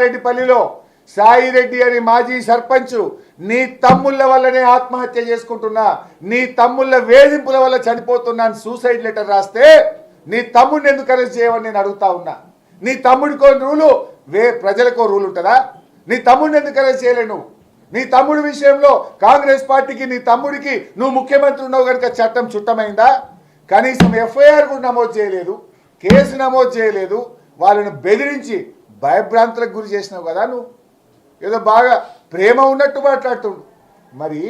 రెడ్డిపల్లిలో సాయిరెడ్డి అని మాజీ సర్పంచ్ నీ తమ్ముళ్ళ వల్లనే ఆత్మహత్య చేసుకుంటున్నా, నీ తమ్ముళ్ళ వేధింపుల వల్ల చనిపోతున్నాను సూసైడ్ లెటర్ రాస్తే నీ తమ్ముడిని ఎందుకు అరెస్ట్ చేయవని నేను అడుగుతా ఉన్నా. నీ తమ్ముడికో రూలు ప్రజలకో రూల్ ఉంటుందా? నీ తమ్ముడిని ఎందుకు అరెస్ట్ చేయలేవు నువ్వు? నీ తమ్ముడి విషయంలో కాంగ్రెస్ పార్టీకి నీ తమ్ముడికి నువ్వు ముఖ్యమంత్రి ఉన్నావు కనుక చట్టం చుట్టమైందా? కనీసం ఎఫ్ఐఆర్ కూడా నమోదు చేయలేదు, కేసు నమోదు చేయలేదు, వాళ్ళను బెదిరించి భయభ్రాంతులకు గురి చేసినావు కదా నువ్వు. ఏదో బాగా ప్రేమ ఉన్నట్టు మాట్లాడుతుండు. మరి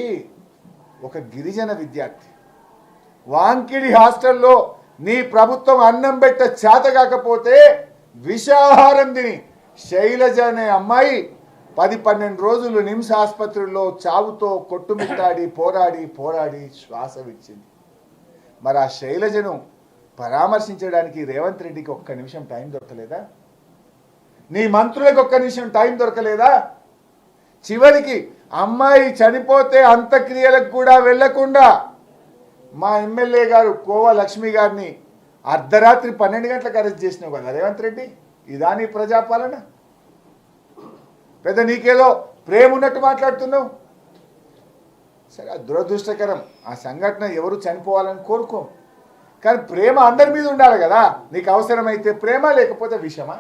ఒక గిరిజన విద్యార్థి వాంకిడి హాస్టల్లో నీ ప్రభుత్వం అన్నం పెట్ట చేత కాకపోతే విషాహారం తిని శైలజ అనే అమ్మాయి 10-12 రోజులు నిమ్స్ ఆసుపత్రిలో చావుతో కొట్టుమిట్టాడి పోరాడి శ్వాస విడిచింది. మరి ఆ శైలజను పరామర్శించడానికి రేవంత్ రెడ్డికి ఒక్క నిమిషం టైం దొరకలేదా? నీ మంత్రులకు ఒక్క నిమిషం టైం దొరకలేదా? చివరికి అమ్మాయి చనిపోతే అంత్యక్రియలకు కూడా వెళ్లకుండా మా ఎమ్మెల్యే గారు కోవా లక్ష్మి గారిని అర్ధరాత్రి 12 గంటలకు అరెస్ట్ చేసినావు కదా రేవంత్ రెడ్డి. ఇదా నీ ప్రజాపాలన? పెద్ద నీకేదో ప్రేమ ఉన్నట్టు మాట్లాడుతున్నావు. సరే, దురదృష్టకరం. ఆ సంఘటన ఎవరు చనిపోవాలని కోరుకోం, కానీ ప్రేమ అందరి మీద ఉండాలి కదా. నీకు అవసరమైతే ప్రేమ, లేకపోతే విషమా?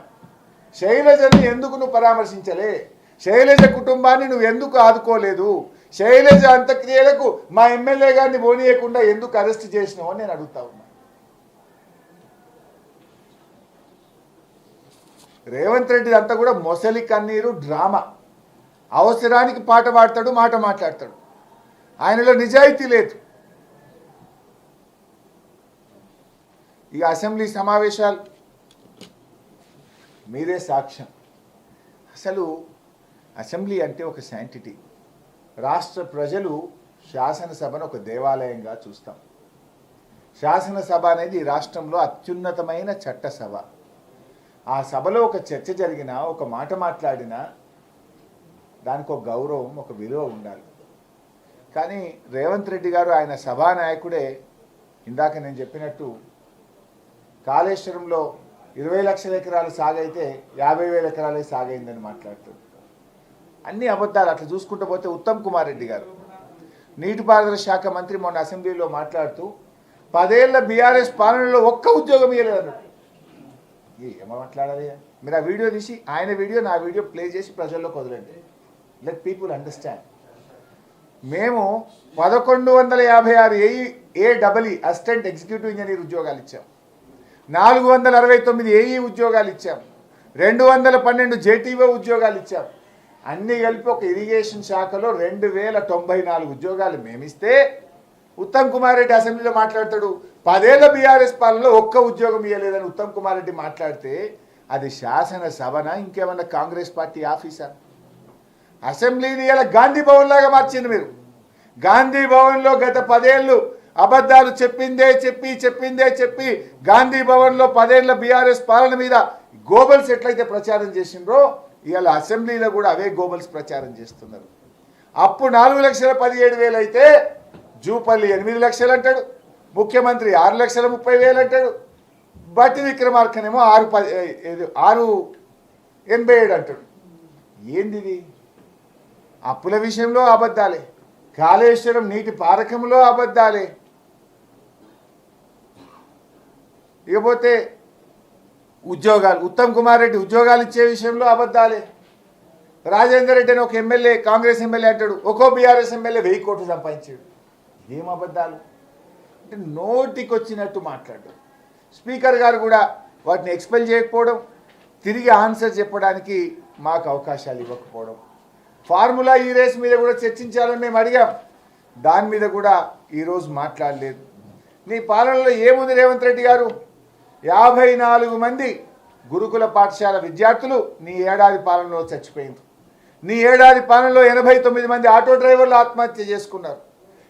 శైలజని ఎందుకు నువ్వు పరామర్శించలే? శైలజ కుటుంబాన్ని నువ్వు ఎందుకు ఆదుకోలేదు? శైలజ అంత్యక్రియలకు మా ఎమ్మెల్యే గారిని పోనీయకుండా ఎందుకు అరెస్ట్ చేసినావు అని నేను అడుగుతా ఉన్నా. రేవంత్ రెడ్డి అంతా కూడా మొసలి కన్నీరు డ్రామా. అవసరానికి పాట పాడతాడు, మాట మాట్లాడతాడు. ఆయనలో నిజాయితీ లేదు. ఈ అసెంబ్లీ సమావేశాలు మీరే సాక్ష్యం. అసలు అసెంబ్లీ అంటే ఒక శాంటిటీ. రాష్ట్ర ప్రజలు శాసనసభను ఒక దేవాలయంగా చూస్తాం. శాసనసభ అనేది ఈ రాష్ట్రంలో అత్యున్నతమైన చట్టసభ. ఆ సభలో ఒక చర్చ జరిగినా, ఒక మాట మాట్లాడినా దానికి ఒక గౌరవం, ఒక విలువ ఉండాలి. కానీ రేవంత్ రెడ్డి గారు ఆయన సభానాయకుడే ఇందాక నేను చెప్పినట్టు కాళేశ్వరంలో 20 లక్షల ఎకరాలు సాగైతే 50,000 ఎకరాలే సాగైందని మాట్లాడుతాడు. అన్ని అబద్ధాలు. అట్లా చూసుకుంటూ పోతే ఉత్తమ్ కుమార్ రెడ్డి గారు నీటిపారుదల శాఖ మంత్రి మొన్న అసెంబ్లీలో మాట్లాడుతూ 10 ఏళ్ల బీఆర్ఎస్ పాలనలో ఒక్క ఉద్యోగం ఇవ్వలేదన్నాడు. ఏమో మాట్లాడాలి? మీరు ఆ వీడియో తీసి ఆయన వీడియో నా వీడియో ప్లే చేసి ప్రజల్లోకి వదలండి. Let people understand. మేము 1156 ఏఈ అసిస్టెంట్ ఎగ్జిక్యూటివ్ ఇంజనీర్ ఉద్యోగాలు ఇచ్చాం, 469 ఏఈ ఉద్యోగాలు ఇచ్చాం, 212 జేటీఓ ఉద్యోగాలు ఇచ్చాం. అన్నీ కలిపి ఒక ఇరిగేషన్ శాఖలో 2094 ఉద్యోగాలు మేమిస్తే ఉత్తమ్ కుమార్ రెడ్డి అసెంబ్లీలో మాట్లాడతాడు 10 ఏళ్ల బీఆర్ఎస్ పాలనలో ఒక్క ఉద్యోగం ఇవ్వలేదని ఉత్తమ్ కుమార్ రెడ్డి మాట్లాడితే అది శాసనసభనా ఇంకేమన్నా కాంగ్రెస్ పార్టీ ఆఫీసా? అసెంబ్లీని ఇలా గాంధీ భవన్ లాగా మార్చింది మీరు. గాంధీ భవన్లో గత 10 ఏళ్ళు అబద్ధాలు చెప్పిందే చెప్పి గాంధీ భవన్లో 10 ఏళ్ల బీఆర్ఎస్ పాలన మీద గోబల్స్ ఎట్లయితే ప్రచారం చేసిండ్రో ఇవాళ అసెంబ్లీలో కూడా అవే గోబల్స్ ప్రచారం చేస్తున్నారు. అప్పు 4,17,000 అయితే జూపల్లి 8 లక్షలు అంటాడు, ముఖ్యమంత్రి 6,30,000 అంటాడు, బట్టి విక్రమార్కనేమో 6,87 అంటాడు. ఏంది? అప్పుల విషయంలో అబద్ధాలే, కాళేశ్వరం నీటి పారకంలో అబద్ధాలే, ఇకపోతే ఉద్యోగాలు ఉత్తమ్ కుమార్ రెడ్డి ఉద్యోగాలు ఇచ్చే విషయంలో అబద్ధాలే. రాజేందర్ రెడ్డి అని ఒక ఎమ్మెల్యే, కాంగ్రెస్ ఎమ్మెల్యే అంటాడు ఒక్కో బీఆర్ఎస్ ఎమ్మెల్యే 1000 కోట్లు సంపాదించాడు. ఏం అబద్ధాలు? అంటే నోటికి వచ్చినట్టు మాట్లాడు. స్పీకర్ గారు కూడా వాటిని ఎక్స్పెల్ చేయకపోవడం, తిరిగి ఆన్సర్ చెప్పడానికి మాకు అవకాశాలు ఇవ్వకపోవడం. ఫార్ములా ఈ రేస్ మీద కూడా చర్చించాలని మేము అడిగాం, దాని మీద కూడా ఈరోజు మాట్లాడలేదు. నీ పాలనలో ఏముంది రేవంత్ రెడ్డి గారు? 54 మంది గురుకుల పాఠశాల విద్యార్థులు నీ ఏడాది పాలనలో చచ్చిపోయింది. నీ ఏడాది పాలనలో 89 మంది ఆటో డ్రైవర్లు ఆత్మహత్య చేసుకున్నారు,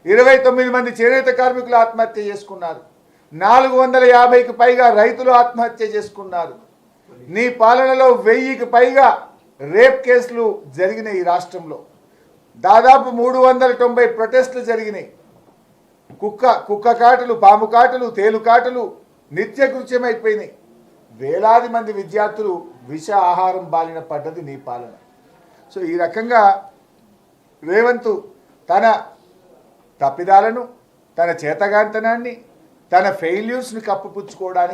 29 మంది చేనేత కార్మికులు ఆత్మహత్య చేసుకున్నారు, 450కి పైగా రైతులు ఆత్మహత్య చేసుకున్నారు. నీ పాలనలో 1000కి పైగా రేప్ కేసులు జరిగినాయి. ఈ రాష్ట్రంలో దాదాపు 390 ప్రొటెస్టులు జరిగినాయి. కుక్క కాటులు, పాము కాటులు, తేలు కాటులు నిత్యకృత్యమైపోయినాయి. వేలాది మంది విద్యార్థులు విష ఆహారం బాలిన పడ్డది నీ పాలన. సో ఈ రకంగా రేవంత్ తన తప్పిదాలను, తన చేతగాంతనాన్ని, తన ఫెయిల్యూర్స్ని కప్పుపుచ్చుకోవడానికి